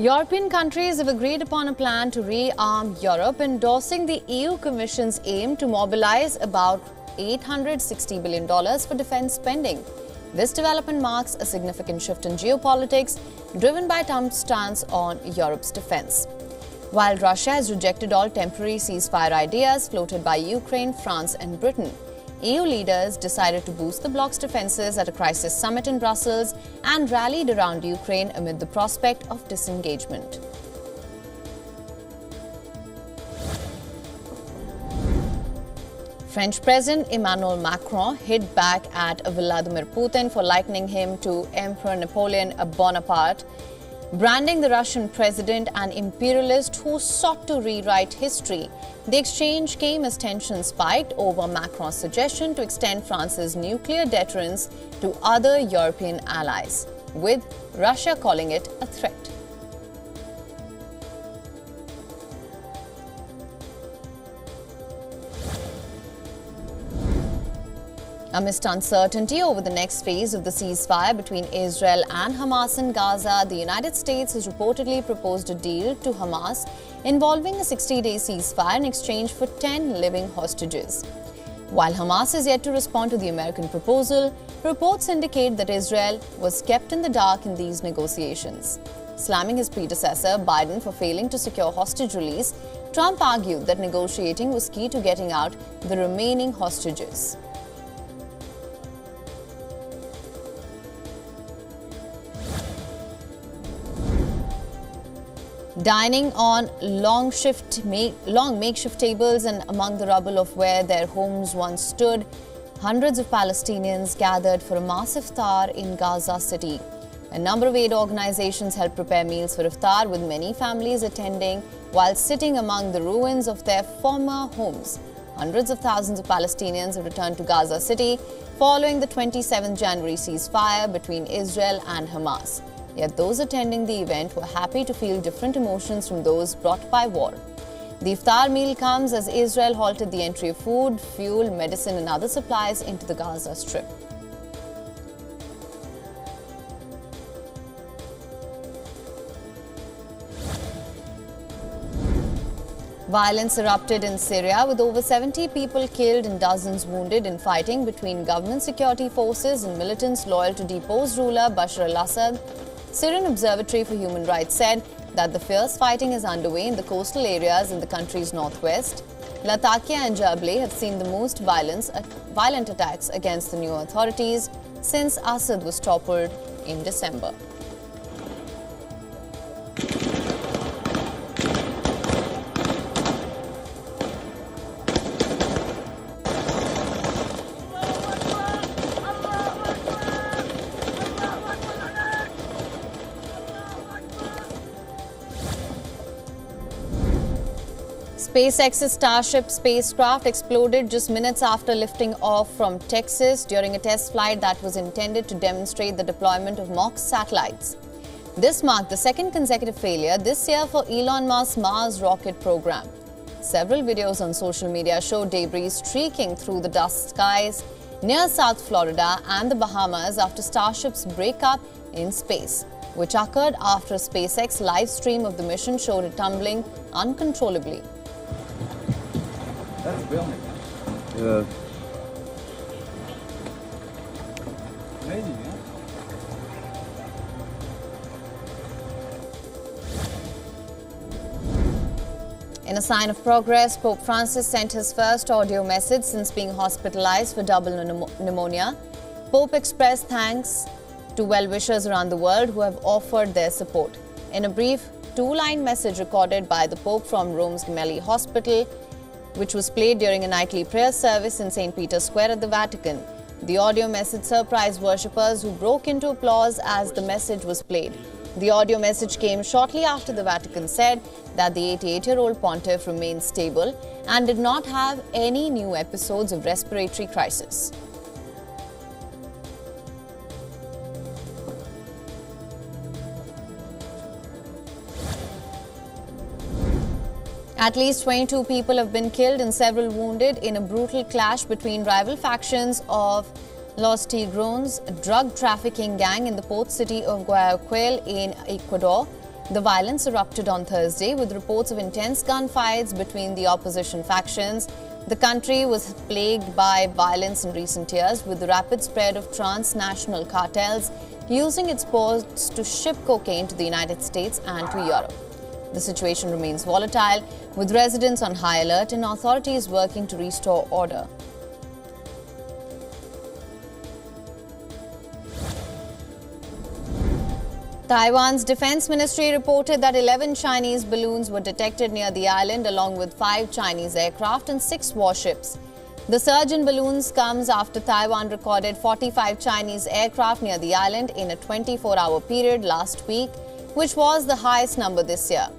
European countries have agreed upon a plan to re-arm Europe, endorsing the EU Commission's aim to mobilize about $860 billion for defense spending. This development marks a significant shift in geopolitics, driven by Trump's stance on Europe's defense. While Russia has rejected all temporary ceasefire ideas floated by Ukraine, France and Britain, EU leaders decided to boost the bloc's defenses at a crisis summit in Brussels and rallied around Ukraine amid the prospect of disengagement. French President Emmanuel Macron hit back at Vladimir Putin for likening him to Emperor Napoleon Bonaparte, branding the Russian president an imperialist who sought to rewrite history. The exchange came as tensions spiked over Macron's suggestion to extend France's nuclear deterrence to other European allies, with Russia calling it a threat. Amidst uncertainty over the next phase of the ceasefire between Israel and Hamas in Gaza, the United States has reportedly proposed a deal to Hamas involving a 60-day ceasefire in exchange for 10 living hostages. While Hamas is yet to respond to the American proposal, reports indicate that Israel was kept in the dark in these negotiations. Slamming his predecessor, Biden, for failing to secure hostage release, Trump argued that negotiating was key to getting out the remaining hostages. Dining on long makeshift tables and among the rubble of where their homes once stood, hundreds of Palestinians gathered for a mass Iftar in Gaza City. A number of aid organizations helped prepare meals for Iftar, with many families attending while sitting among the ruins of their former homes. Hundreds of thousands of Palestinians have returned to Gaza City following the 27th January ceasefire between Israel and Hamas. Yet those attending the event were happy to feel different emotions from those brought by war. The Iftar meal comes as Israel halted the entry of food, fuel, medicine and other supplies into the Gaza Strip. Violence erupted in Syria, with over 70 people killed and dozens wounded in fighting between government security forces and militants loyal to deposed ruler Bashar al-Assad. Syrian Observatory for Human Rights said that the fierce fighting is underway in the coastal areas in the country's northwest. Latakia and Jabli have seen the most violent attacks against the new authorities since Assad was toppled in December. SpaceX's Starship spacecraft exploded just minutes after lifting off from Texas during a test flight that was intended to demonstrate the deployment of mock satellites. This marked the second consecutive failure this year for Elon Musk's Mars rocket program. Several videos on social media show debris streaking through the dust skies near South Florida and the Bahamas after Starship's breakup in space, which occurred after a SpaceX live stream of the mission showed it tumbling uncontrollably. That's filming. Amazing, yeah? In a sign of progress, Pope Francis sent his first audio message since being hospitalized for double pneumonia. Pope expressed thanks to well-wishers around the world who have offered their support. In a brief two-line message recorded by the Pope from Rome's Gemelli Hospital, which was played during a nightly prayer service in St. Peter's Square at the Vatican. The audio message surprised worshippers who broke into applause as the message was played. The audio message came shortly after the Vatican said that the 88-year-old pontiff remained stable and did not have any new episodes of respiratory crisis. At least 22 people have been killed and several wounded in a brutal clash between rival factions of Los Tigrones, a drug trafficking gang in the port city of Guayaquil in Ecuador. The violence erupted on Thursday with reports of intense gunfights between the opposition factions. The country was plagued by violence in recent years, with the rapid spread of transnational cartels using its ports to ship cocaine to the United States and to Europe. The situation remains volatile, with residents on high alert and authorities working to restore order. Taiwan's defense ministry reported that 11 Chinese balloons were detected near the island, along with 5 Chinese aircraft and 6 warships. The surge in balloons comes after Taiwan recorded 45 Chinese aircraft near the island in a 24-hour period last week, which was the highest number this year.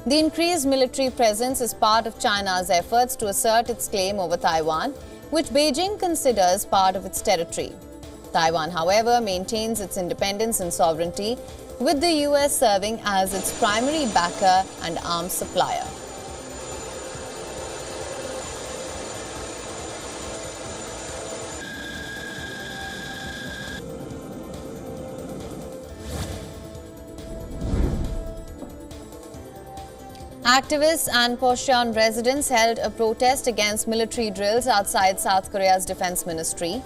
The increased military presence is part of China's efforts to assert its claim over Taiwan, which Beijing considers part of its territory. Taiwan, however, maintains its independence and sovereignty, with the US serving as its primary backer and arms supplier. Activists and Pyongyang residents held a protest against military drills outside South Korea's defense ministry.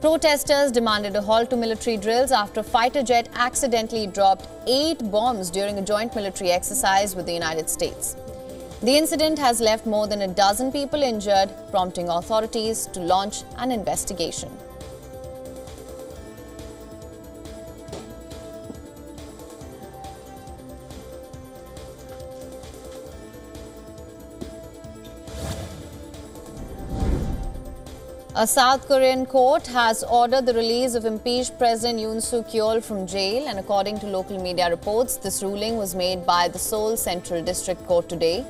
Protesters demanded a halt to military drills after a fighter jet accidentally dropped 8 bombs during a joint military exercise with the United States. The incident has left more than a dozen people injured, prompting authorities to launch an investigation. A South Korean court has ordered the release of impeached President Yoon Suk-yeol from jail, and according to local media reports, this ruling was made by the Seoul Central District Court today.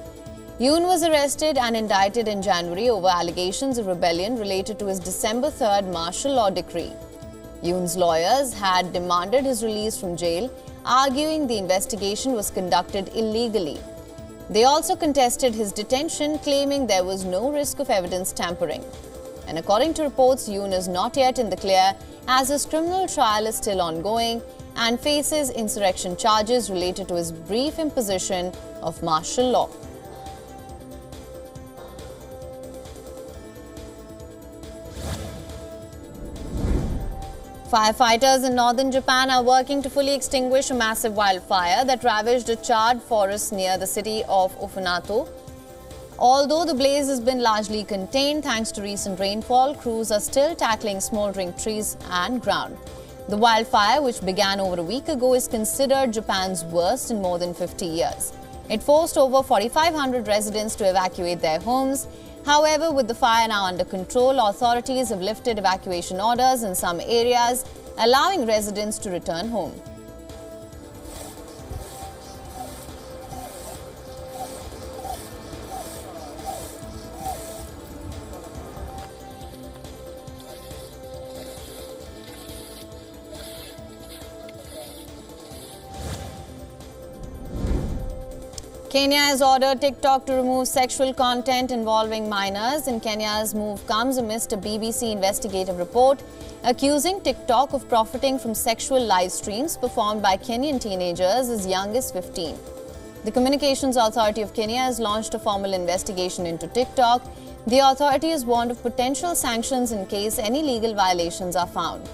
Yoon was arrested and indicted in January over allegations of rebellion related to his December 3rd martial law decree. Yoon's lawyers had demanded his release from jail, arguing the investigation was conducted illegally. They also contested his detention, claiming there was no risk of evidence tampering. And according to reports, Yoon is not yet in the clear, as his criminal trial is still ongoing and faces insurrection charges related to his brief imposition of martial law. Firefighters in northern Japan are working to fully extinguish a massive wildfire that ravaged a charred forest near the city of Ofinato. Although the blaze has been largely contained thanks to recent rainfall, crews are still tackling smoldering trees and ground. The wildfire, which began over a week ago, is considered Japan's worst in more than 50 years. It forced over 4,500 residents to evacuate their homes. However, with the fire now under control, authorities have lifted evacuation orders in some areas, allowing residents to return home. Kenya has ordered TikTok to remove sexual content involving minors, and Kenya's move comes amidst a BBC investigative report accusing TikTok of profiting from sexual live streams performed by Kenyan teenagers as young as 15. The Communications Authority of Kenya has launched a formal investigation into TikTok. The authority has warned of potential sanctions in case any legal violations are found.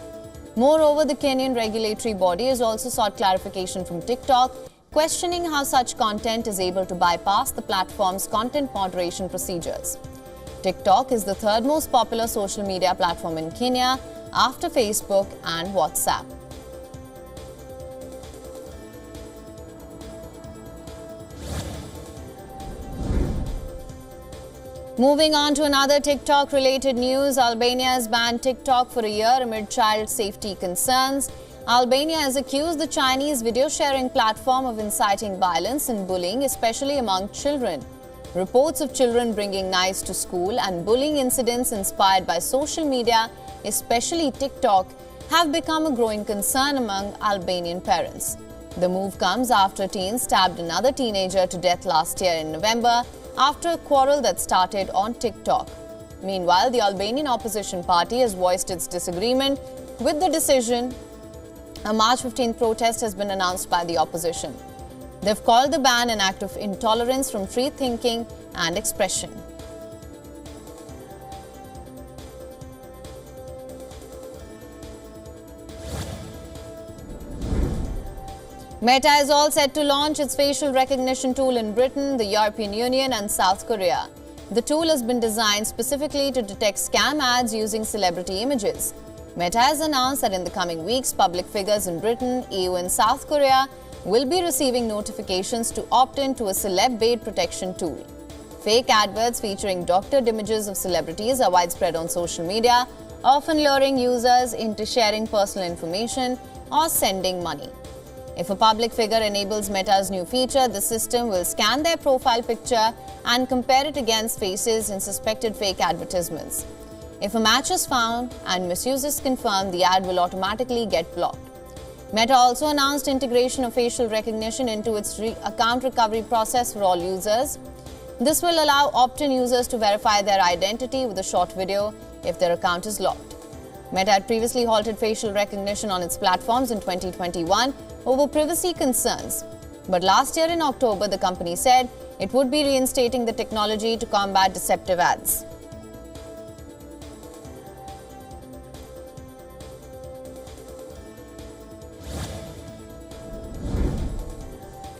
Moreover, the Kenyan regulatory body has also sought clarification from TikTok, questioning how such content is able to bypass the platform's content moderation procedures. TikTok is the third most popular social media platform in Kenya after Facebook and WhatsApp. Moving on to another TikTok-related news, Albania has banned TikTok for a year amid child safety concerns. Albania has accused the Chinese video-sharing platform of inciting violence and bullying, especially among children. Reports of children bringing knives to school and bullying incidents inspired by social media, especially TikTok, have become a growing concern among Albanian parents. The move comes after a teen stabbed another teenager to death last year in November after a quarrel that started on TikTok. Meanwhile, the Albanian opposition party has voiced its disagreement with the decision. A March 15th protest has been announced by the opposition. They've called the ban an act of intolerance from free thinking and expression. Meta is all set to launch its facial recognition tool in Britain, the European Union and South Korea. The tool has been designed specifically to detect scam ads using celebrity images. Meta has announced that in the coming weeks, public figures in Britain, EU and South Korea will be receiving notifications to opt in to a celeb bait protection tool. Fake adverts featuring doctored images of celebrities are widespread on social media, often luring users into sharing personal information or sending money. If a public figure enables Meta's new feature, the system will scan their profile picture and compare it against faces in suspected fake advertisements. If a match is found and misuse is confirmed, the ad will automatically get blocked. Meta also announced integration of facial recognition into its account recovery process for all users. This will allow opt-in users to verify their identity with a short video if their account is locked. Meta had previously halted facial recognition on its platforms in 2021 over privacy concerns. But last year in October, the company said it would be reinstating the technology to combat deceptive ads.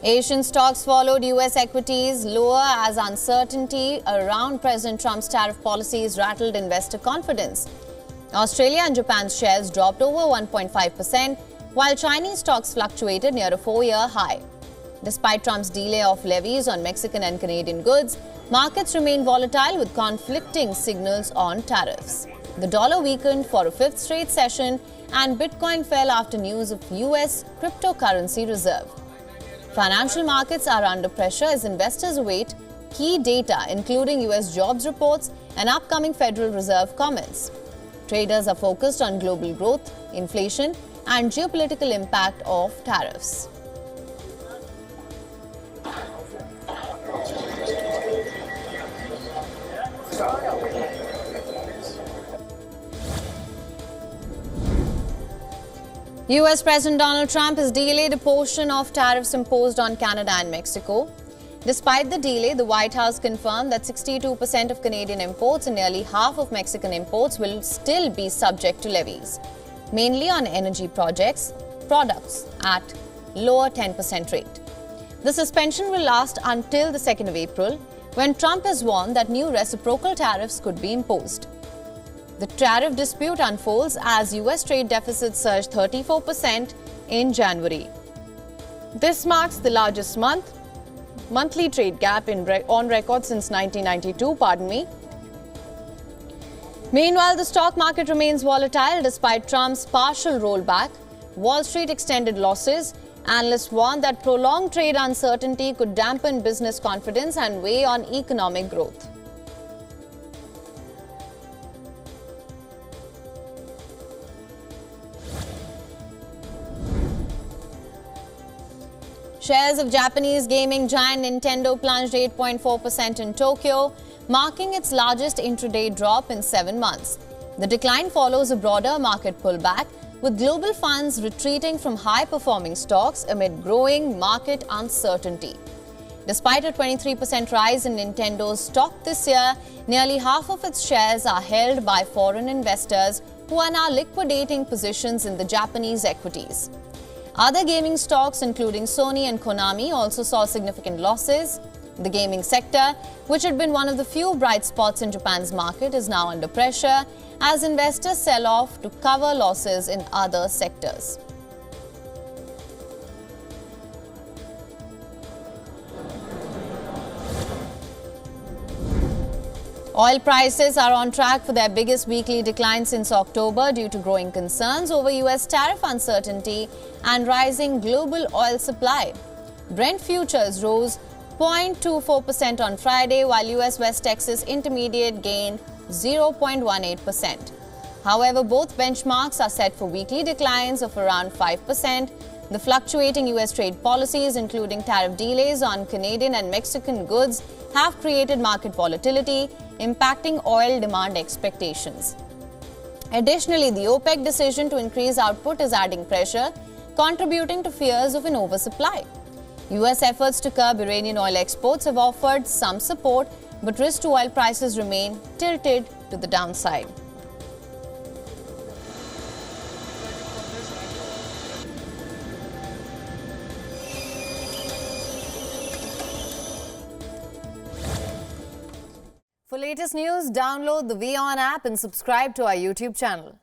Asian stocks followed US equities lower as uncertainty around President Trump's tariff policies rattled investor confidence. Australia and Japan's shares dropped over 1.5%, while Chinese stocks fluctuated near a 4-year high. Despite Trump's delay of levies on Mexican and Canadian goods, markets remain volatile with conflicting signals on tariffs. The dollar weakened for a 5th straight session, and Bitcoin fell after news of US cryptocurrency reserve. Financial markets are under pressure as investors await key data, including US jobs reports and upcoming Federal Reserve comments. Traders are focused on global growth, inflation, and geopolitical impact of tariffs. US President Donald Trump has delayed a portion of tariffs imposed on Canada and Mexico. Despite the delay, the White House confirmed that 62% of Canadian imports and nearly half of Mexican imports will still be subject to levies, mainly on energy products at lower 10% rate. The suspension will last until the 2nd of April, when Trump has warned that new reciprocal tariffs could be imposed. The tariff dispute unfolds as US trade deficits surged 34% in January. This marks the largest monthly trade gap on record since 1992, Meanwhile, the stock market remains volatile despite Trump's partial rollback. Wall Street extended losses. Analysts warned that prolonged trade uncertainty could dampen business confidence and weigh on economic growth. Shares of Japanese gaming giant Nintendo plunged 8.4% in Tokyo, marking its largest intraday drop in 7 months. The decline follows a broader market pullback, with global funds retreating from high-performing stocks amid growing market uncertainty. Despite a 23% rise in Nintendo's stock this year, nearly half of its shares are held by foreign investors who are now liquidating positions in the Japanese equities. Other gaming stocks, including Sony and Konami, also saw significant losses. The gaming sector, which had been one of the few bright spots in Japan's market, is now under pressure as investors sell off to cover losses in other sectors. Oil prices are on track for their biggest weekly decline since October due to growing concerns over US tariff uncertainty and rising global oil supply. Brent futures rose 0.24% on Friday, while US West Texas Intermediate gained 0.18%. However, both benchmarks are set for weekly declines of around 5%. The fluctuating US trade policies, including tariff delays on Canadian and Mexican goods, have created market volatility, impacting oil demand expectations. Additionally, the OPEC decision to increase output is adding pressure, contributing to fears of an oversupply. US efforts to curb Iranian oil exports have offered some support, but risk to oil prices remain tilted to the downside. For latest news, download the WION app and subscribe to our YouTube channel.